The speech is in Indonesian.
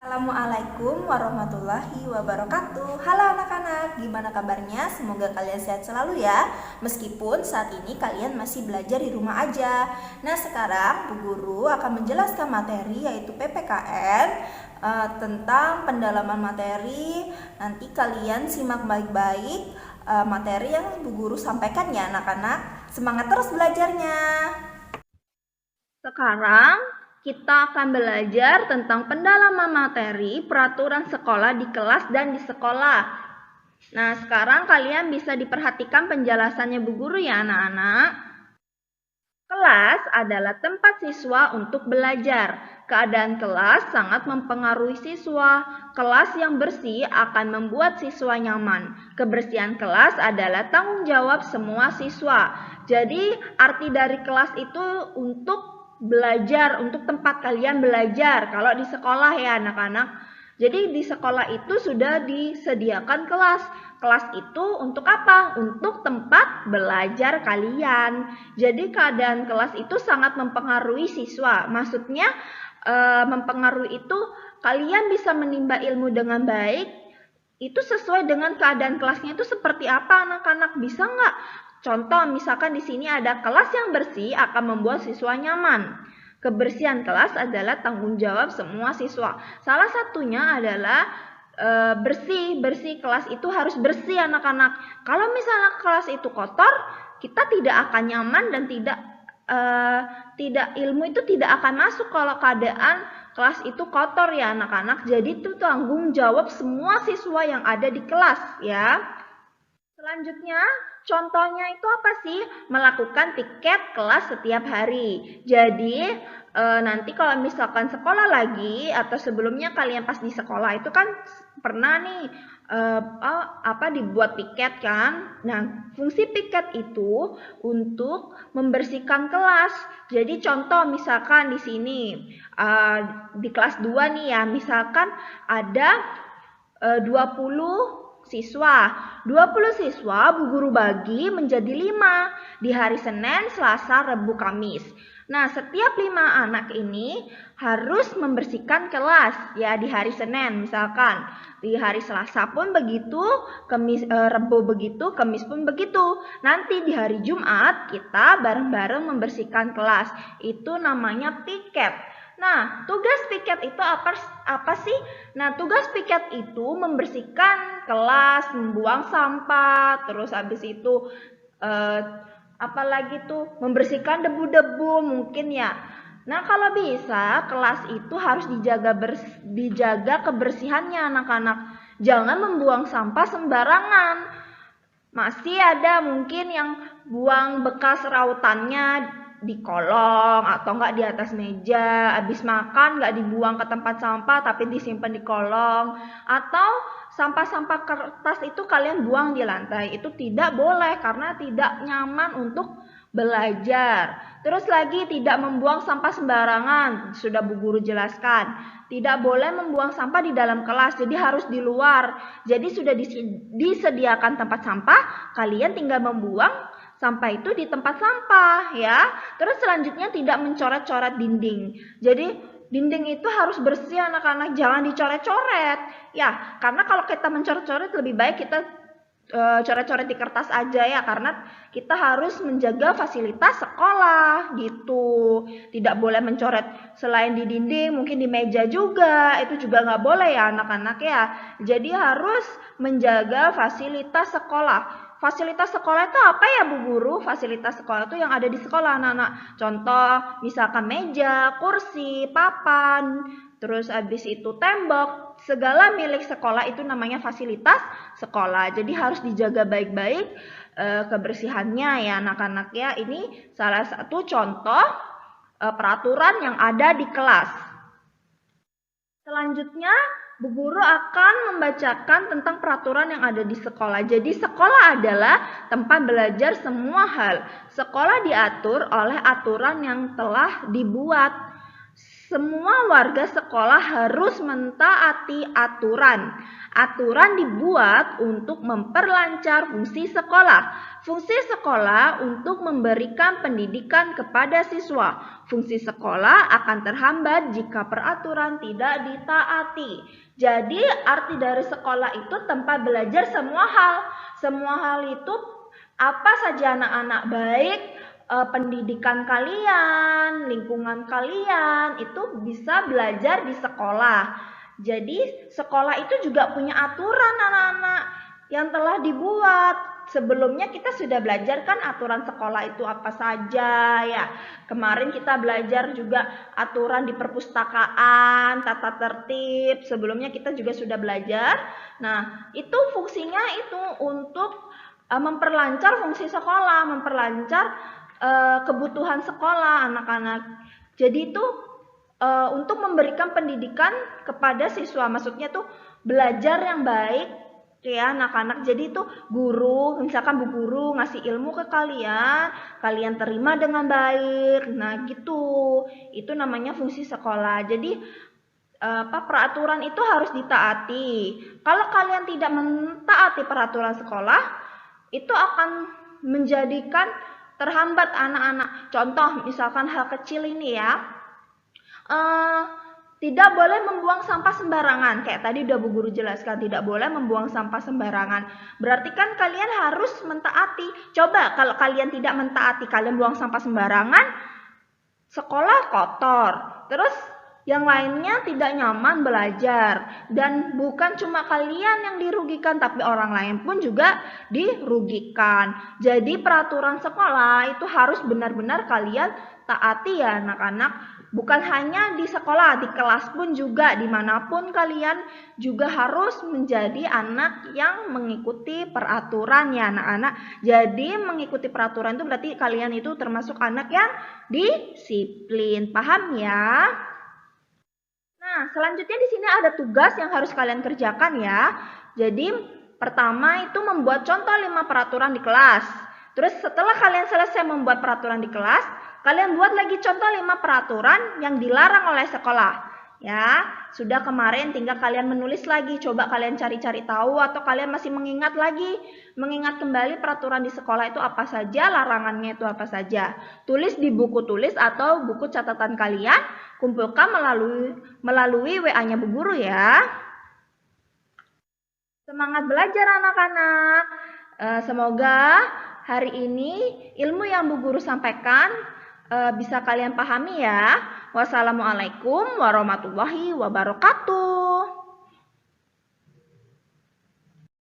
Assalamualaikum warahmatullahi wabarakatuh. Halo anak-anak, gimana kabarnya? Semoga kalian sehat selalu ya. Meskipun saat ini kalian masih belajar di rumah aja. Nah, sekarang Bu Guru akan menjelaskan materi yaitu PPKN tentang pendalaman materi. Nanti kalian simak baik-baik materi yang Bu Guru sampaikan ya anak-anak. Semangat terus belajarnya. Sekarang kita akan belajar tentang pendalaman materi peraturan sekolah di kelas dan di sekolah. Nah, sekarang kalian bisa diperhatikan penjelasannya Bu Guru ya anak-anak. Kelas adalah tempat siswa untuk belajar. Keadaan kelas sangat mempengaruhi siswa. Kelas yang bersih akan membuat siswa nyaman. Kebersihan kelas adalah tanggung jawab semua siswa. Jadi, arti dari kelas itu untuk belajar, untuk tempat kalian belajar. Kalau di sekolah ya anak-anak. Jadi di sekolah itu sudah disediakan kelas. Kelas itu untuk apa? Untuk tempat belajar kalian. Jadi keadaan kelas itu sangat mempengaruhi siswa. Maksudnya mempengaruhi itu kalian bisa menimba ilmu dengan baik. Itu sesuai dengan keadaan kelasnya itu seperti apa anak-anak? Bisa nggak? Contoh, misalkan di sini ada kelas yang bersih akan membuat siswa nyaman. Kebersihan kelas adalah tanggung jawab semua siswa. Salah satunya adalah bersih kelas itu harus bersih anak-anak. Kalau misalnya kelas itu kotor, kita tidak akan nyaman dan tidak ilmu itu tidak akan masuk kalau keadaan kelas itu kotor ya anak-anak. Jadi itu tanggung jawab semua siswa yang ada di kelas ya. Selanjutnya, contohnya itu apa sih? Melakukan piket kelas setiap hari. Jadi, nanti kalau misalkan sekolah lagi atau sebelumnya kalian pas di sekolah itu kan pernah nih dibuat piket kan? Nah, fungsi piket itu untuk membersihkan kelas. Jadi contoh misalkan di sini di kelas 2 nih ya, misalkan ada 20 siswa. 20 siswa Bu Guru bagi menjadi 5 di hari Senin, Selasa, Rabu, Kamis. Nah, setiap 5 anak ini harus membersihkan kelas ya di hari Senin misalkan. Di hari Selasa pun begitu, Rabu begitu, Kamis pun begitu. Nanti di hari Jumat kita bareng-bareng membersihkan kelas. Itu namanya piket. Nah, tugas piket itu apa sih? Nah, tugas piket itu membersihkan kelas, membuang sampah, terus habis itu apalagi tuh membersihkan debu-debu mungkin ya. Nah, kalau bisa kelas itu harus dijaga kebersihannya anak-anak. Jangan membuang sampah sembarangan. Masih ada mungkin yang buang bekas rautannya di kolong atau enggak di atas meja, habis makan enggak dibuang ke tempat sampah tapi disimpan di kolong, atau sampah-sampah kertas itu kalian buang di lantai. Itu tidak boleh karena tidak nyaman untuk belajar. Terus lagi tidak membuang sampah sembarangan, sudah Bu Guru jelaskan. Tidak boleh membuang sampah di dalam kelas, jadi harus di luar. Jadi sudah disediakan tempat sampah, kalian tinggal membuang sampah itu di tempat sampah ya. Terus selanjutnya tidak mencoret-coret dinding. Jadi dinding itu harus bersih anak-anak, jangan dicoret-coret. Ya, karena kalau kita mencoret-coret lebih baik kita coret-coret di kertas aja ya, karena kita harus menjaga fasilitas sekolah gitu. Tidak boleh mencoret selain di dinding, mungkin di meja juga. Itu juga nggak boleh ya anak-anak ya. Jadi harus menjaga fasilitas sekolah. Fasilitas sekolah itu apa ya Bu Guru? Fasilitas sekolah itu yang ada di sekolah anak-anak. Contoh misalkan meja, kursi, papan, terus habis itu tembok. Segala milik sekolah itu namanya fasilitas sekolah. Jadi harus dijaga baik-baik kebersihannya ya anak-anak ya. Ini salah satu contoh peraturan yang ada di kelas. Selanjutnya Bu Guru akan membacakan tentang peraturan yang ada di sekolah. Jadi sekolah adalah tempat belajar semua hal. Sekolah diatur oleh aturan yang telah dibuat. semua warga sekolah harus mentaati aturan. Aturan dibuat untuk memperlancar fungsi sekolah. Fungsi sekolah untuk memberikan pendidikan kepada siswa. Fungsi sekolah akan terhambat jika peraturan tidak ditaati. Jadi arti dari sekolah itu tempat belajar semua hal. Semua hal itu apa saja anak-anak baik, pendidikan kalian, lingkungan kalian itu bisa belajar di sekolah. Jadi sekolah itu juga punya aturan anak-anak yang telah dibuat. Sebelumnya kita sudah belajar kan aturan sekolah itu apa saja ya. Kemarin kita belajar juga aturan di perpustakaan, tata tertib. Sebelumnya kita juga sudah belajar. Nah, itu fungsinya itu untuk memperlancar fungsi sekolah, memperlancar kebutuhan sekolah anak-anak. Jadi itu untuk memberikan pendidikan kepada siswa, maksudnya tuh belajar yang baik ya anak-anak. Jadi itu guru, misalkan bu guru ngasih ilmu ke kalian, kalian terima dengan baik. Nah gitu, itu namanya fungsi sekolah. Jadi peraturan itu harus ditaati. Kalau kalian tidak mentaati peraturan sekolah, itu akan menjadikan terhambat anak-anak. Contoh misalkan hal kecil ini ya, tidak boleh membuang sampah sembarangan. Kayak tadi udah Bu Guru jelaskan, tidak boleh membuang sampah sembarangan. Berarti kan kalian harus mentaati. Coba kalau kalian tidak mentaati, kalian buang sampah sembarangan, sekolah kotor. Terus yang lainnya tidak nyaman belajar. Dan bukan cuma kalian yang dirugikan, tapi orang lain pun juga dirugikan. Jadi peraturan sekolah itu harus benar-benar kalian taati ya anak-anak. Bukan hanya di sekolah, di kelas pun juga, dimanapun kalian juga harus menjadi anak yang mengikuti peraturan ya anak-anak. Jadi mengikuti peraturan itu berarti kalian itu termasuk anak yang disiplin. Paham ya? Nah, selanjutnya di sini ada tugas yang harus kalian kerjakan ya. Jadi, pertama itu membuat contoh 5 peraturan di kelas. Terus setelah kalian selesai membuat peraturan di kelas, kalian buat lagi contoh 5 peraturan yang dilarang oleh sekolah. Ya, sudah kemarin tinggal kalian menulis lagi. Coba kalian cari-cari tahu atau kalian masih mengingat lagi. Mengingat kembali peraturan di sekolah itu apa saja, larangannya itu apa saja. Tulis di buku tulis atau buku catatan kalian. Kumpulkan melalui WA-nya Bu Guru ya. Semangat belajar anak-anak. Semoga hari ini ilmu yang Bu Guru sampaikan bisa kalian pahami ya. Wassalamualaikum warahmatullahi wabarakatuh.